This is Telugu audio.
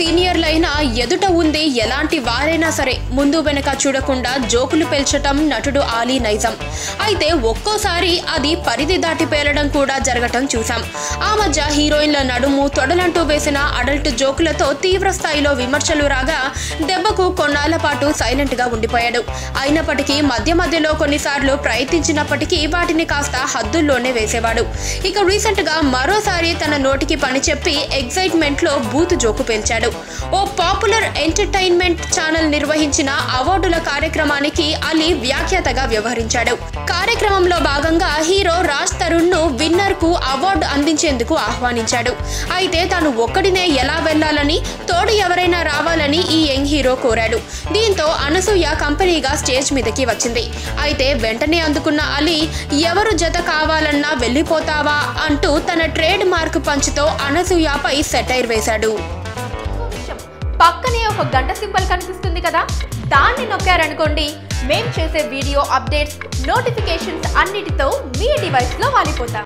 సీనియర్లైనా ఎదుట ఉంది ఎలాంటి వారైనా సరే ముందు వెనక చూడకుండా జోకులు పేల్చటం నటుడు ఆలీ నైజం. అయితే ఒక్కోసారి అది పరిధి దాటి పేలడం కూడా జరగటం చూసాం. ఆ మధ్య హీరోయిన్ల నడుము తొడలంటూ వేసిన అడల్ట్ జోకులతో తీవ్ర స్థాయిలో విమర్శలు రాగా దెబ్బకు కొన్నాళ్ల పాటు సైలెంట్ గా ఉండిపోయాడు. అయినప్పటికీ మధ్య మధ్యలో కొన్నిసార్లు ప్రయత్నించినప్పటికీ వాటిని కాస్త హద్దుల్లోనే వేసేవాడు. ఇక రీసెంట్ గా మరోసారి తన నోటికి పని చెప్పి ఎగ్జైట్మెంట్ లో బూత్ జోకు పేల్చాడు. ఓ పాపులర్ ఎంటర్టైన్మెంట్ ఛానల్ నిర్వహించిన అవార్డుల కార్యక్రమానికి అలీ వ్యాఖ్యాతగా వ్యవహరించాడు. కార్యక్రమంలో భాగంగా హీరో రాజ్ తరుణ్ ను విన్నర్ కు అవార్డు అందించేందుకు ఆహ్వానించాడు. అయితే తాను ఒక్కడినే ఎలా వెళ్లాలని, తోడు ఎవరైనా రావాలని ఈ యంగ్ హీరో కోరాడు. దీంతో అనసూయ కంపెనీగా స్టేజ్ మీదకి వచ్చింది. అయితే వెంటనే అందుకున్న అలీ ఎవరు జత కావాలన్నా వెళ్ళిపోతావా అంటూ తన ట్రేడ్ మార్క్ పంచుతో అనసూయపై సెటైర్ వేశాడు. పక్కనే ఒక గంట సింబల్ కనిపిస్తుంది కదా, దాన్ని నొక్కారనుకోండి మేం చేసే వీడియో అప్డేట్స్, నోటిఫికేషన్స్ అన్నిటితో మీ డివైస్లో వాలిపోతాం.